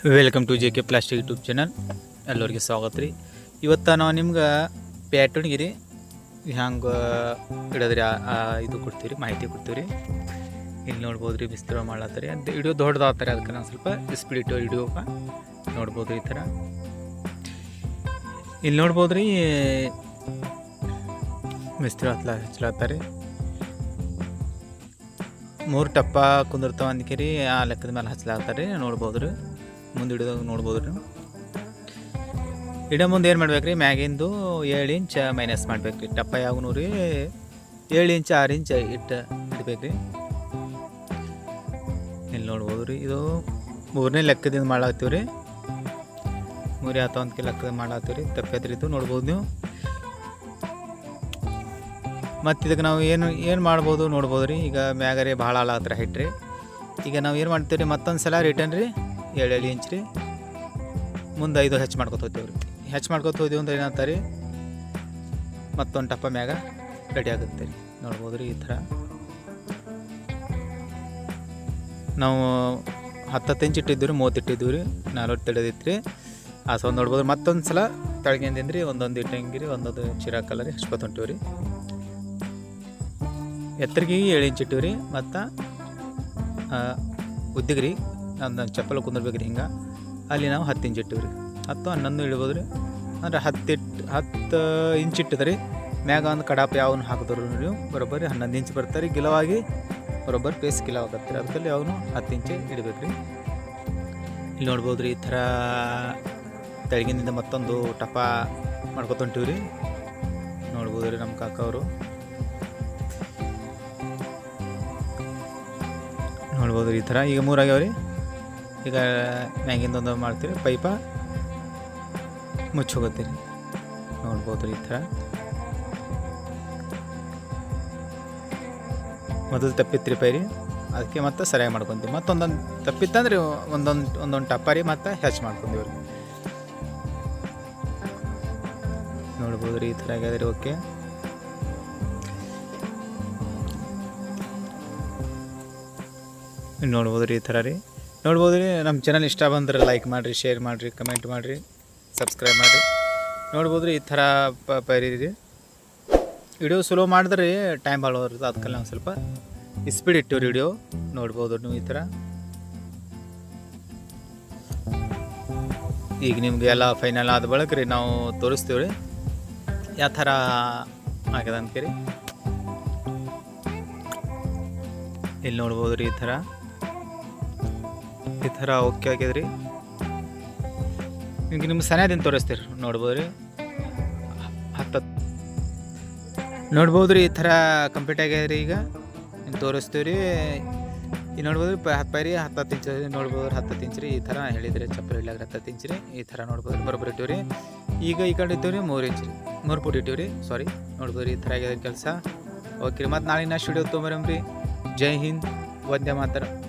Welcome to JK plastic YouTube channel. ಎಲ್ಲರಿಗೆ ಸ್ವಾಗತ ರೀ. ಇವತ್ತು ನಾವು ನಿಮ್ಗೆ ಪ್ಯಾಟರ್ನ್ಗೆ ರೀ ಹ್ಯಾಂಗೆ ಇಡೋದ್ರಿ ಇದು ಕೊಡ್ತೀವಿ ರೀ, ಮಾಹಿತಿ ಕೊಡ್ತೀವಿ ರೀ. ಇಲ್ಲಿ ನೋಡ್ಬೋದು ರೀ ವಿಸ್ತಾರ ಮಾಡ್ಲತ್ತಾರೆ. ಅದು ವಿಡಿಯೋ ದೊಡ್ಡದಾಗ್ತಾರೆ, ಅದಕ್ಕೆ ನಾವು ಸ್ವಲ್ಪ ಸ್ಪೀಡ್ ಇಟ್ಟು ವಿಡಿಯೋಗೆ ನೋಡ್ಬೋದು ಈ ಥರ. ಇಲ್ಲಿ ನೋಡ್ಬೋದು ರೀ ಮಿಸ್ತ್ರಿ ಹಚ್ಲಾತ್ತಾರೆ. 3 ಟಪ್ಪ ಕುಂದಿರ್ತಾವ ಅಂದ್ಕೆ ರೀ ಆ ಲೆಕ್ಕದ ಮೇಲೆ ಹಚ್ಲಾತ್ತಾರೆ. ನೋಡ್ಬೋದು ರೀ ಮುಂದೆ ಹಿಡಿದಾಗ ನೋಡ್ಬೋದು ರೀ. ಇಡ ಮುಂದೆ ಏನು ಮಾಡ್ಬೇಕು ರೀ, ಮ್ಯಾಗಿಂದು 7 ಇಂಚ್ ಮೈನಸ್ ಮಾಡ್ಬೇಕು ರೀ. ಟಪ್ಪ ಯಾವನು ರೀ 7 ಇಂಚ್ 6 ಇಂಚ್ ಇಟ್ಟು ಇಡ್ಬೇಕು ರೀ. ಇಲ್ಲಿ ನೋಡ್ಬೋದು ರೀ, ಇದು 3ನೇ ಲೆಕ್ಕದಿಂದ ಮಾಡಾಕ್ತೀವಿ ರೀ. 3 ಆತವಂತಕ್ಕೆ ಲೆಕ್ಕದ ಮಾಡಾಕ್ತೀವಿ ರೀ. ತಪ್ಪೈತ್ರಿ ಇದು ನೋಡ್ಬೋದು ನೀವು. ಮತ್ತು ಇದಕ್ಕೆ ನಾವು ಏನು ಮಾಡ್ಬೋದು ನೋಡ್ಬೋದು ರೀ. ಈಗ ಮ್ಯಾಗರಿ ಭಾಳ ಹಾಳಾಗ್ತಾರೆ ಹೈಟ್ ರೀ. ಈಗ ನಾವು ಏನು ಮಾಡ್ತೀವಿ ರೀ, ಮತ್ತೊಂದು ಸಲ ರಿಟರ್ನ್ ರೀ 7 ಇಂಚ್ ರೀ ಮುಂದೆ 5 ಹೆಚ್ಚು ಮಾಡ್ಕೊತ ಹೋಗ್ತೀವಿ ರೀ. ಹೆಚ್ಚು ಮಾಡ್ಕೊತ ಹೋದ್ವಿ ಅಂದ್ರೆ ಏನಂತ ರೀ, ಮತ್ತೊಂದು ಟಪ್ಪ ಮ್ಯಾಗ ರೆಡಿ ಆಗುತ್ತೆ ರೀ. ನೋಡ್ಬೋದು ರೀ ಈ ಥರ. ನಾವು 10 ಇಂಚ್ ಇಟ್ಟಿದ್ದೀವಿ ರೀ, 30 ಇಟ್ಟಿದ್ದೀವಿ ರೀ, 40 ತಿಳಿದಿತ್ತು ರೀ. ಆ ಸೌಂಡ್ ನೋಡ್ಬೋದು. ಮತ್ತೊಂದು ಸಲ ತಳಗಿಂದ ರೀ ಒಂದೊಂದು ಇಟ್ಟಂಗೆ ರೀ ಒಂದೊಂದು ಚಿರಾ ಕಲರ್ ಹಚ್ಕೊತ ಹೊಂಟೀವಿ ರೀ. ಎತ್ತರಿಗೆ 7 ಇಂಚ್ ಇಟ್ಟಿವಿ ರೀ. ಮತ್ತು ಉದ್ದಿಗೆ ರೀ ನಮ್ಮ ಚಪ್ಪಲ್ ಕುಂದಿರ್ಬೇಕು ರೀ. ಹಿಂಗೆ ಅಲ್ಲಿ ನಾವು 10 ಇಂಚ್ ಇಟ್ಟಿವಿ ರೀ. 10 11 ಇಡ್ಬೋದು ರೀ. ಅಂದರೆ 10 ಇಂಚ್ ಇಟ್ಟಿದೆ ರೀ. ಮ್ಯಾಗ ಒಂದು ಕಡಾಪ ಯಾವನು ಹಾಕಿದ್ರು ನೀವು ಬರೋಬ್ಬರಿ 11 ಇಂಚ್ ಬರ್ತಾರೆ ರೀ. ಗಿಲವಾಗಿ ಬರೋಬ್ಬರಿ ಪೇಸ್ ಗಿಲವ್ ಆಗತ್ತೆ ರೀ. ಅದಕ್ಕೆ ಯಾವನು 10 ಇಂಚ್ ಇಡಬೇಕು ರೀ. ಇಲ್ಲಿ ನೋಡ್ಬೋದು ರೀ ಈ ಥರ ತೆಳಗಿನಿಂದ ಮತ್ತೊಂದು ಟಪ ಮಾಡ್ಕೊತ ಹೊಂಟೀವಿ ರೀ. ನೋಡ್ಬೋದು ರೀ ನಮ್ಮ ಕಾಕ ಅವರು. ನೋಡ್ಬೋದು ರೀ ಈ ಥರ. ಈಗ 3 ಆಗ್ಯಾವ ರೀ. ಈಗ ಮ್ಯಾಗಿಂದ ಒಂದು ಮಾಡ್ತೀವಿ ಪೈಪ ಮುಚ್ಚಿ ಹೋಗುತ್ತೆ ರೀ. ನೋಡ್ಬೋದು ರೀ ಈ ಥರ. ಮೊದಲು ತಪ್ಪಿತ್ತು ರೀ ಪೈರಿ, ಅದಕ್ಕೆ ಮತ್ತೆ ಸರಿಯಾಗಿ ಮಾಡ್ಕೊತೀವಿ. ಮತ್ತೊಂದೊಂದು ತಪ್ಪಿತ್ತಂದ್ರೆ ಒಂದೊಂದು ಟಪ್ಪ ರೀ ಮತ್ತೆ ಹೆಚ್ಚು ಮಾಡ್ಕೊಂತೀವಿ ರೀ. ನೋಡ್ಬೋದು ರೀ ಈ ಥರ ಆಗ್ಯದ ರೀ. ಓಕೆ, ನೋಡ್ಬೋದು ರೀ ಈ ಥರ ರೀ. ನೋಡ್ಬೋದು ರೀ ನಮ್ಮ ಚಾನಲ್ ಇಷ್ಟ ಬಂದ್ರೆ ಲೈಕ್ ಮಾಡಿರಿ, ಶೇರ್ ಮಾಡಿರಿ, ಕಮೆಂಟ್ ಮಾಡಿರಿ, ಸಬ್ಸ್ಕ್ರೈಬ್ ಮಾಡಿರಿ. ನೋಡ್ಬೋದು ರೀ ಈ ಥರ ಪೈರಿ ರೀ. ವಿಡಿಯೋ ಸ್ಲೋ ಮಾಡಿದ್ರೆ ಟೈಮ್ ಭಾಳ ಬರುತ್ತೆ, ಅದಕ್ಕೆ ನಾವು ಸ್ವಲ್ಪ ಸ್ಪೀಡ್ ಇಟ್ಟಿವಿ ವಿಡಿಯೋ. ನೋಡ್ಬೋದು ನೀವು ಈ ಥರ. ಈಗ ನಿಮಗೆ ಎಲ್ಲ ಫೈನಲ್ ಆದ ಬಳಿಕ ರೀ ನಾವು ತೋರಿಸ್ತೀವಿ ರೀ ಯಾವ ಥರ ಆಗ್ಯದ ಅಂದ್ಕೆ ರೀ. ಇಲ್ಲಿ ನೋಡ್ಬೋದು ರೀ ಈ ಥರ ಓಕೆ ಆಗ್ಯದ್ರಿ. ನಿಮ್ಗೆ ನಿಮ್ಮ ಸನಿಹದಿಂದ ತೋರಿಸ್ತೀರಿ. ನೋಡ್ಬೋದು ರೀ 10 ನೋಡ್ಬೋದು ರೀ ಈ ಥರ ಕಂಪ್ಲೀಟ್ ಆಗ್ಯದ್ರಿ. ಈಗ ನಿಮ್ಗೆ ತೋರಿಸ್ತೀವಿ ರೀ. ಈಗ ನೋಡ್ಬೋದು ಪೈರಿ 10 ಇಂಚ್ ನೋಡ್ಬೋದು. 10 ಇಂಚ್ ರೀ ಈ ಥರ ಹೇಳಿದ್ರಿ. ಚಪ್ಪಲಿ ಇಡ್ಲಾಗ್ರಿ 10 ಇಂಚ್ ರೀ ಈ ಥರ ನೋಡ್ಬೋದು. ಬರೋಬ್ಬರಿ ಇಟ್ಟಿವಿ ರೀ. ಈಗ ಈ ಕಡೆ ಇಟ್ಟಿವಿ ರೀ 3 ಇಂಚ್ ರೀ, 3 ಫುಟ್ ಇಟ್ಟಿವಿ ರೀ. ಸಾರಿ, ನೋಡ್ಬೋದು ರೀ ಈ ಥರ ಆಗ್ಯದ ಕೆಲಸ. ಓಕೆ ರೀ. ಮತ್ತು ನಾಳೆ ನೆಕ್ಸ್ಟ್ ವಿಡಿಯೋ ತೊಗೊಂಬರಂಬ್ರಿ. ಜೈ ಹಿಂದ್, ವಂದೇ ಮಾತರಂ.